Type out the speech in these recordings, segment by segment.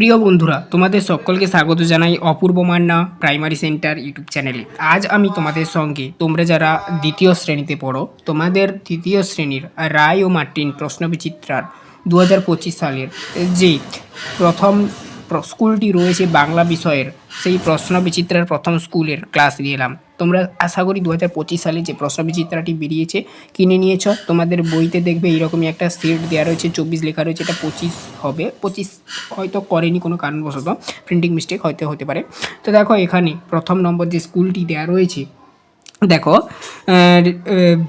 প্রিয় বন্ধুরা, তোমাদের সকলকে স্বাগত জানাই অপূর্ব মান্না প্রাইমারি সেন্টার ইউটিউব চ্যানেলে। আজ আমি তোমাদের সঙ্গে তোমরা যারা দ্বিতীয় শ্রেণীতে পড়ো, তোমাদের দ্বিতীয় শ্রেণীর রায় ও মার্টিন প্রশ্নবিচিত্রার 2025 সালের যে প্রথম স্কুলটি রয়েছে বাংলা বিষয়ের, সেই প্রশ্নবিচিত্রার প্রথম স্কুলের ক্লাস নিয়ে এলাম। তোমরা আশা করি 2025 সালে যে প্রশ্নবিচিত্রাটি বেরিয়েছে কিনে নিয়েছ। তোমাদের বইতে দেখবে এইরকমই একটা সেট দেওয়া রয়েছে, 24 লেখা রয়েছে, এটা 25 হবে। 25 হয়তো করেনি কোনো কারণবশত, প্রিন্টিং মিস্টেক হয়তো হতে পারে। তো দেখো এখানে প্রথম নম্বর যে স্কুলটি দেওয়া রয়েছে, দেখো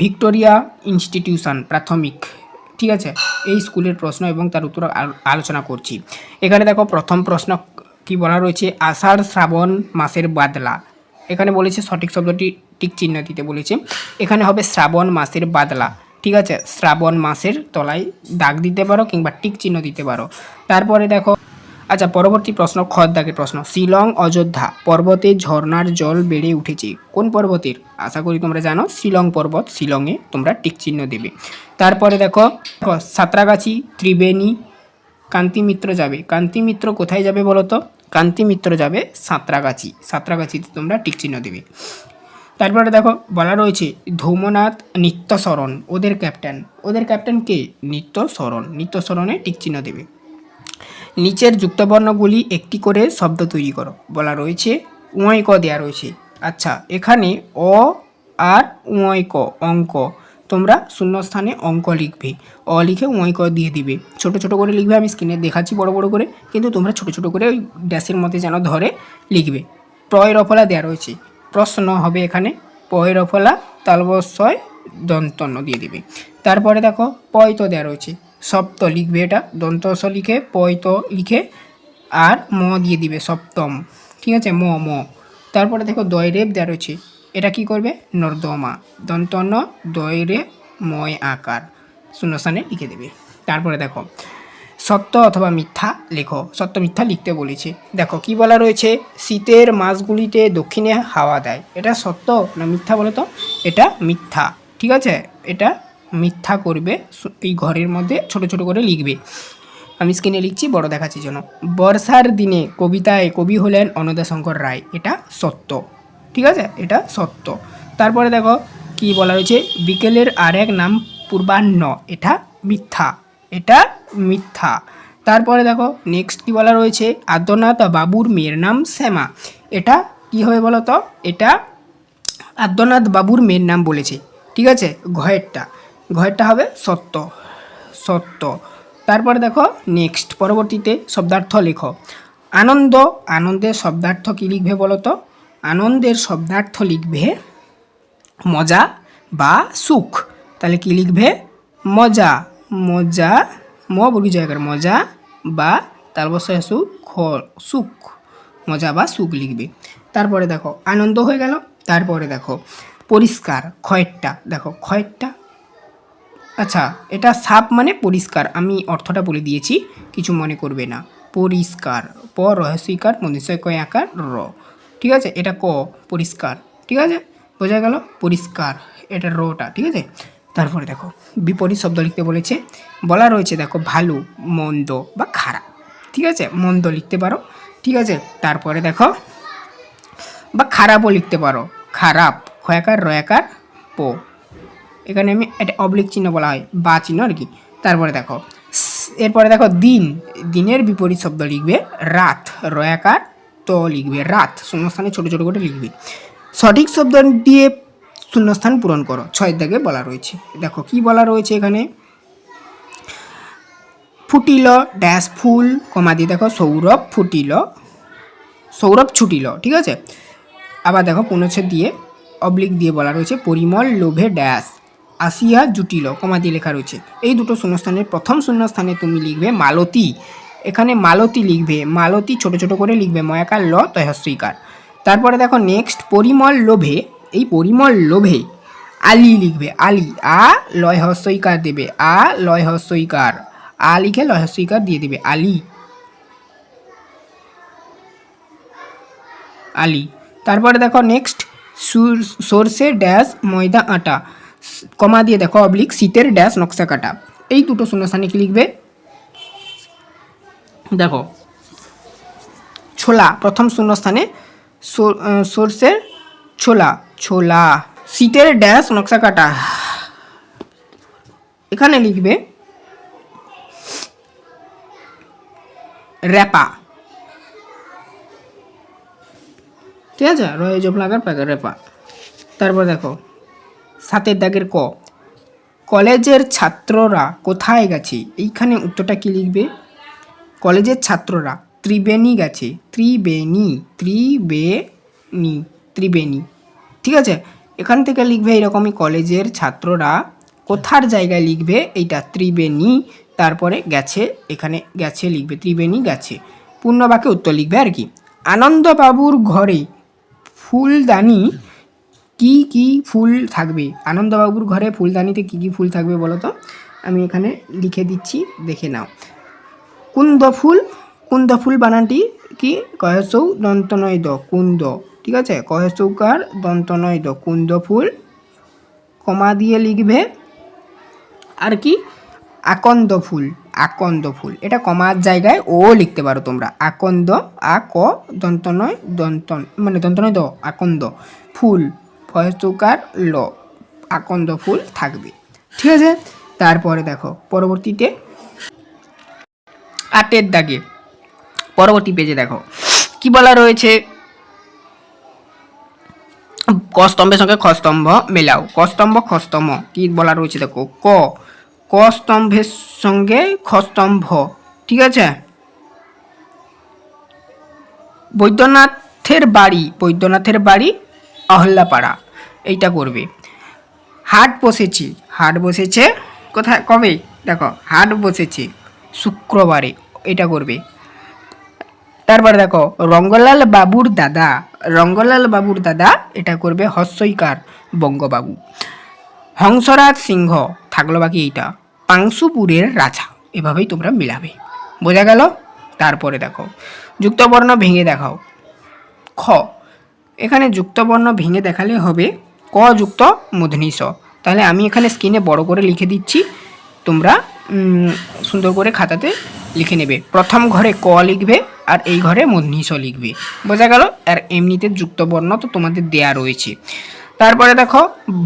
ভিক্টোরিয়া ইনস্টিটিউশন প্রাথমিক, ঠিক আছে। এই স্কুলের প্রশ্ন এবং তার উত্তর আলোচনা করছি। এখানে দেখো প্রথম প্রশ্ন কি বলা রয়েছে, আষাঢ় শ্রাবণ মাসের বাদলা। এখানে বলেছে সঠিক শব্দটি টিক চিহ্ন দিতে বলেছে। এখানে হবে শ্রাবণ মাসের বাদলা, ঠিক আছে। শ্রাবণ মাসের তলায় দাগ দিতে পারো কিংবা টিক চিহ্ন দিতে পারো। তারপরে দেখো, আচ্ছা পরবর্তী প্রশ্ন, খর দাগের প্রশ্ন, শিলং অযোধ্যা পর্বতে ঝর্ণার জল বেড়ে উঠেছে কোন পর্বতের? আশা করি তোমরা জানো শিলং পর্বত, শিলংয়ে তোমরা টিক চিহ্ন দেবে। তারপরে দেখো সাঁতরাগাছি ত্রিবেণী কান্তিমিত্র যাবে। কান্তিমিত্র কোথায় যাবে বলো তো? কান্তিমিত্র যাবে সাঁতরাগাছি, সাঁতরাগাছিতে তোমরা টিক চিহ্ন দেবে। তারপরে দেখো বলা রয়েছে ধৌমনাথ নিত্যশরণ ওদের ক্যাপ্টেন। ওদের ক্যাপ্টেন কে? নিত্যশরণ, নিত্যশরণে টিক চিহ্ন দেবে। নিচের যুক্তবর্ণগুলি একটি করে শব্দ তৈরি করো বলা রয়েছে। উঁয় ক দেওয়া রয়েছে। আচ্ছা এখানে অ আর উঁয় ক অঙ্ক, তোমরা শূন্যস্থানে অঙ্ক লিখবে, অ লিখে উঁয় ক দিয়ে দিবে। ছোট ছোট করে লিখবে, আমি স্ক্রিনে দেখাচ্ছি বড় বড় করে, কিন্তু তোমরা ছোট ছোট করে ওই ড্যাশের মধ্যে যেন ধরে লিখবে। প্রয় রফলা দেওয়া রয়েছে, প্রশ্ন হবে এখানে পয় রফলা তালবস্বয় দন্তন্য দিয়ে দিবে। তারপরে দেখো পয়ত দেওয়া রয়েছে, সপ্ত লিখবে, এটা দন্তস লিখে পয়ত লিখে আর ম দিয়ে দিবে সপ্তম, ঠিক আছে, ম ম। তারপরে দেখো দয়রেব দেওয়া রয়েছে, এটা কি করবে? নর্দমা, দন্তন্য দয়রেব ময় আকার শূন্যস্থানে লিখে দেবে। তারপরে দেখো সত্য অথবা মিথ্যা লেখো, সত্য মিথ্যা লিখতে বলেছে। দেখো কি বলা রয়েছে, শীতের মাসগুলিতে দক্ষিণে হাওয়া দেয়। এটা সত্য না মিথ্যা বলো তো? এটা মিথ্যা, ঠিক আছে, এটা মিথ্যা করবে। এই ঘরের মধ্যে ছোট ছোট করে লিখবে, আমি স্ক্রিনে লিখছি বড় দেখাচ্ছি জন্য। বর্ষার দিনে কবিতায় কবি হলেন অন্নদাশঙ্কর রায়। এটা সত্য, ঠিক আছে, এটা সত্য। তারপরে দেখো কি বলা রয়েছে, বিকেলের আর এক নাম পূর্বাহ্ন। এটা মিথ্যা, এটা মিথ্যা। তারপরে দেখো নেক্সট কি বলা রয়েছে, আদ্যনাথ বাবুর মেয়ের নাম শ্যামা। এটা কি হবে বলো তো? এটা আদ্যনাথ বাবুর মেয়ের নাম বলেছে, ঠিক আছে। ঘয়েরটা হবে সত্য, সত্য। তারপরে দেখো নেক্সট পরবর্তীতে শব্দার্থ লেখো। আনন্দ, আনন্দের শব্দার্থ কী লিখবে বলো তো? আনন্দের শব্দার্থ লিখবে মজা বা সুখ। তাহলে কি লিখবে? মজা, মজা, ম বর্গী জায়গার মজা বা তালবস্যয় সুখ, সুখ, মজা বা সুখ লিখবে। তারপরে দেখো আনন্দ হয়ে গেল। তারপরে দেখো পরিষ্কার, খয়েরটা দেখো, খয়েরটা, আচ্ছা এটা সাপ মানে পরিষ্কার, আমি অর্থটা বলে দিয়েছি, কিছু মনে করবে না। পরিষ্কার, প রহস্যিকার মনীষয় কয় আকার র, ঠিক আছে, এটা ক পরিষ্কার, ঠিক আছে, বোঝা গেল পরিষ্কার, এটা রটা, ঠিক আছে। তারপরে দেখো বিপরীত শব্দ লিখতে বলেছে, বলা রয়েছে দেখো ভালো, মন্দ বা খারাপ, ঠিক আছে, মন্দ লিখতে পারো, ঠিক আছে। তারপরে দেখো বা খারাপও লিখতে পারো, খারাপ, খয়াকার রয়াকার পো, এখানে আমি এটা অবলিক চিহ্ন বলা হয়, বা চিহ্ন আর কি। তারপরে দেখো এরপরে দেখো দিন, দিনের বিপরীত শব্দ লিখবে রাত, রয়াকার তো লিখবে রাত, শূন্যস্থানে ছোটো ছোটো করে লিখবে। সঠিক শব্দ দিয়ে শূন্যস্থান পূরণ করো, 6 দাগে বলা রয়েছে। দেখো কি বলা রয়েছে এখানে, ফুটিল ড্যাশ ফুল, কমা দিয়ে দেখো সৌরভ ফুটিল, সৌরভ ছুটিল, ঠিক আছে। আবার দেখো পুনচ্ছেদ দিয়ে অবলিক দিয়ে বলা রয়েছে পরিমল লোভে ড্যাশ আসিয়া জুটিল, কমা দিয়ে লেখা রয়েছে। এই দুটো শূন্যস্থানের প্রথম শূন্যস্থানে তুমি লিখবে মালতী, এখানে মালতী লিখবে, মালতী ছোট ছোট করে লিখবে, ময়াকার ল তয়স্বইকার। তারপরে দেখো নেক্সট পরিমল লোভে, এই পরিমল লোভে আলি লিখবে, আলি, আ লয় হস্যইকার দেবে, আ লয় হস্যইকার, আ লিখে লয় হস্যইকার দিয়ে দেবে, আলি, আলি। তারপরে দেখো নেক্সট সর্ষে ড্যাশ ময়দা আটা, কমা দিয়ে দেখো অবলিক শীতের ড্যাশ নকশা কাটা। এই দুটো শূন্যস্থানে কি লিখবে দেখো, ছোলা, প্রথম শূন্যস্থানে সর্ষের ছোলা, ছোলা। শীতের ড্যাশ নকশা কাটা, এখানে লিখবে রেপা, ঠিক আছে, রয়ে জফলাকার প্যাকেট রেপা। তারপর দেখো 7 দাগের ক, কলেজের ছাত্ররা কোথায় গেছে, এইখানে উত্তরটা কি লিখবে, কলেজের ছাত্ররা ত্রিবেণী গেছে, ত্রিবেণী, ত্রিবেণী, ত্রিবেণী, ঠিক আছে। এখান থেকে লিখবে এরকমই, কলেজের ছাত্ররা কোথার জায়গায় লিখবে এইটা ত্রিবেণী, তারপরে গেছে, এখানে গেছে লিখবে, ত্রিবেণী গেছে, পূর্ণ বাক্যে উত্তর লিখবে আর কি। আনন্দবাবুর ঘরে ফুলদানি, কি কি ফুল থাকবে, আনন্দবাবুর ঘরে ফুলদানিতে কি কি ফুল থাকবে বলো তো, আমি এখানে লিখে দিচ্ছি, দেখে নাও। কুন্দ ফুল, কুন্দ ফুল বানানটি কি, কহেসৌ দন্তনয় দ, কুন্দ, ঠিক আছে, কহেসৌকার দন্তনয় দ, কুন্দ ফুল, কমা দিয়ে লিখবে আর কি, আকন্দ ফুল, আকন্দ ফুল, এটা কমার জায়গায় ও লিখতে পারো তোমরা, আকন্দ, আ ক দন্তনয় দন্তন মানে দন্তনয় দ, আকন্দ ফুল, কহেসৌকার ল, আকন্দ ফুল থাকবে, ঠিক আছে। তারপরে দেখো পরবর্তীতে 8 দাগে, পরবর্তী পেজে দেখো কি বলা রয়েছে, ক স্তম্ভের সঙ্গে খ স্তম্ভ মেলাও, ক স্তম্ভ খ স্তম্ভ কি বলা রয়েছে দেখো, ক স্তম্ভের সঙ্গে খ স্তম্ভ, ঠিক আছে। বৈদ্যনাথের বাড়ি, বৈদ্যনাথের বাড়ি অহল্যাপাড়া, এইটা করবে। হাট বসেছে, হাট বসেছে কোথায়, কবে, দেখো হাট বসেছে শুক্রবারে, এটা করবে। তারপর দেখো রঙ্গলাল বাবুর দাদা, রঙ্গলাল বাবুর দাদা, এটা করবে হস্যইকার বঙ্গবাবু। হংসরাজ সিংহ, থাকলো বাকি এইটা, পাংশুপুরের রাজা, এভাবেই তোমরা মিলাবে, বোঝা গেল। তারপরে দেখো যুক্তবর্ণ ভেঙে দেখাও, খ, এখানে যুক্তবর্ণ ভেঙে দেখালে হবে ক যুক্ত মূর্ধনি স, তাহলে আমি এখানে স্ক্রিনে বড় করে লিখে দিচ্ছি, তোমরা সুন্দর করে খাতাতে লিখে নেবে। প্রথম ঘরে ক লিখবে আর এই ঘরে মূর্ধনি স লিখবে, বোঝা গেল। আর এমনিতে যুক্তবর্ণ তো তোমাদের দেয়া রয়েছে। তারপরে দেখো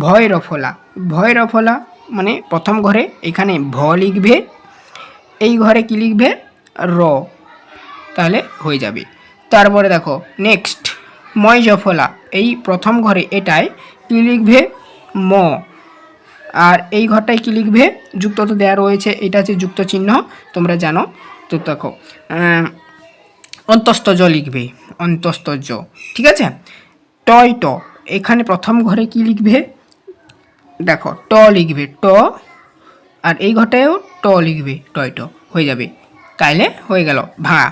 ভয় রফলা, ভয় রফলা মানে প্রথম ঘরে এখানে ভ লিখবে, এই ঘরে কি লিখবে র, তাহলে হয়ে যাবে। তারপরে দেখো নেক্সট ময় জফলা, এই প্রথম ঘরে এটাই কি লিখবে ম, আর এই ঘরটায় কি লিখবে, যুক্ত তো দেওয়া রয়েছে, এটা হচ্ছে যুক্ত চিহ্ন তোমরা জানো। তো দেখো অন্তস্থ জ লিখবে, অন্তস্থ জ, ঠিক আছে। টয় ট, এখানে প্রথম ঘরে কি লিখবে, দেখো ট লিখবে ট, আর এই ঘরটায়ও ট লিখবে, টয় ট, হয়ে যাবে, তাইলে হয়ে গেল ভাঙা।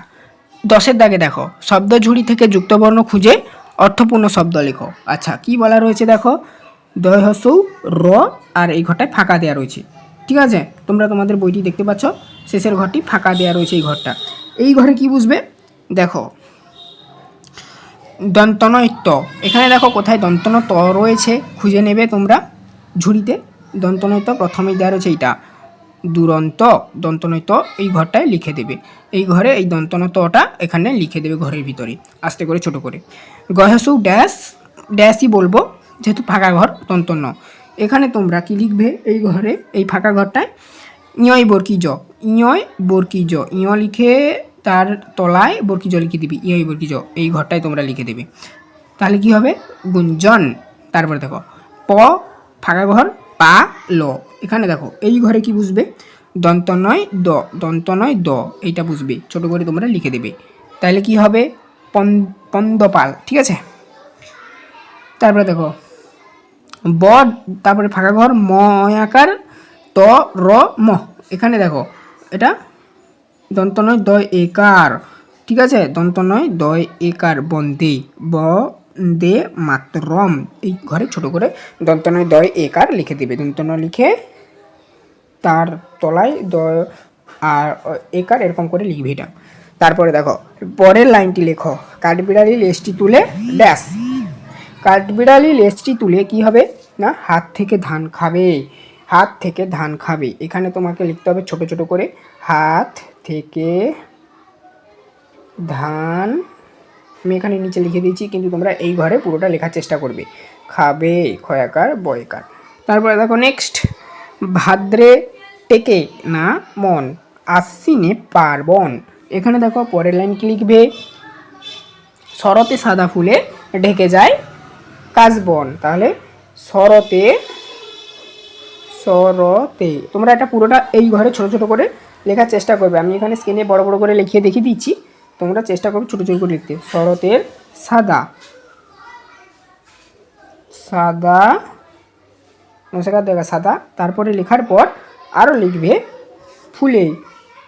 10 দাগে দেখো শব্দ ঝুড়ি থেকে যুক্তবর্ণ খুঁজে অর্থপূর্ণ শব্দ লেখো। আচ্ছা কি বলা রয়েছে দেখো, দয় হসৌ র, আর এই ঘরটায় ফাঁকা দেওয়া রয়েছে, ঠিক আছে, তোমরা তোমাদের বইটি দেখতে পাচ্ছ, শেষের ঘরটি ফাঁকা দেওয়া রয়েছে, এই ঘরটা, এই ঘরে কি বুঝবে দেখো, দন্তনয় ত, এখানে দেখো কোথায় দন্তন ত রয়েছে, খুঁজে নেবে তোমরা ঝুড়িতে, দন্তনয় ত প্রথমেই দেওয়া রয়েছে, এইটা দুরন্ত দন্তনয় ত, এই ঘরটায় লিখে দেবে, এই ঘরে এই দন্তন তটা এখানে লিখে দেবে ঘরের ভিতরে আস্তে করে ছোট করে। গহেসু ড্যাশ, ড্যাশই বলবো যেহেতু ফাঁকা ঘর দন্তন্য, এখানে তোমরা কি লিখবে এই ঘরে এই ফাঁকা ঘরটায় ইয় বরকি জ, ইয় বরকি জ, ইয় লিখে তার তলায় বরকি জ লিখে দিবি, ইয় বরকি জ, এই ঘরটায় তোমরা লিখে দেবে, তাহলে কি হবে গুঞ্জন। তারপরে দেখো প ফাঁকা ঘর পা ল, এখানে দেখো এই ঘরে কি বুঝবে দন্তনয় দ, দন্তনয় দ, এইটা বুঝবে, ছোট করে তোমরা লিখে দেবে, তাহলে কি হবে পন্দপাল, ঠিক আছে। তারপরে দেখো ব, তারপরে ফাঁকা ঘর ময়াকার ত র ম, এখানে দেখো এটা দন্তনয় দয় একার, ঠিক আছে, দন্তনয় দয় একার বন্দে, বন্দে মাতরম, এই ঘরে ছোট করে দন্তনয় দয় একার লিখে দেবে, দন্তনয় লিখে তার তলায় দয় আর একার এরকম করে লিখবে এটা। তারপরে দেখো পরের লাইনটি লেখো, কাঠবিড়ালি লেজটি তুলে ড্যাশ, কাঠবিড়ালি লেজটি তুলে কি হবে না হাত থেকে ধান খাবে, হাত থেকে ধান খাবে, এখানে তোমাকে লিখতে হবে ছোট ছোট করে, হাত থেকে ধান আমি এখানে নিচে লিখে দিয়েছি, কিন্তু তোমরা এই ঘরে পুরোটা লেখার চেষ্টা করবে। খাবে খয়াকার বয়কার। তারপরে দেখো নেক্সট, ভাদ্রে টেকে না মন, আশ্বিনে পার্বণ। এখানে দেখো পরের লাইন কি লিখবে, শরতে সাদা ফুলে ঢেকে যায় কাশবন। তাহলে শরতে, শরতে তোমরা এটা পুরোটা এই ঘরে ছোট ছোট করে লেখার চেষ্টা করবে। আমি এখানে স্ক্রিনে বড় বড় করে লিখিয়ে দেখিয়ে দিচ্ছি, তোমরা চেষ্টা করবে ছোটো ছোটো করে লিখতে। শরতের সাদা, সাদা নমস্কার দেখা সাদা। তারপরে লেখার পর আরও লিখবে ফুলে,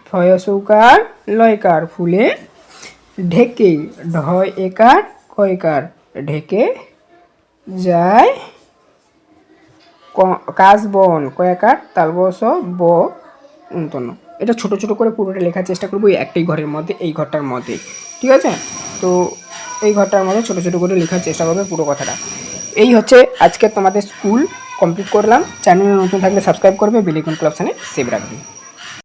ফয়সৌকার লয়কার, ফুলে ঢেকে, ঢয় একার কয়কার, ঢেকে যায় কাশবন, কয়াকার তালবস ব উন্তন্ন। এটা ছোট ছোট করে পুরোটা লেখার চেষ্টা করবো এই একটাই ঘরের মধ্যে, এই ঘরটার মধ্যে, ঠিক আছে? তো এই ঘরটার মধ্যে ছোট ছোট করে লেখার চেষ্টা করবে পুরো কথাটা। এই হচ্ছে আজকে তোমাদের স্কুল কমপ্লিট করলাম। চ্যানেলে নতুন থাকলে সাবস্ক্রাইব করবে, বেল আইকন অপশানে সেভ রাখবে।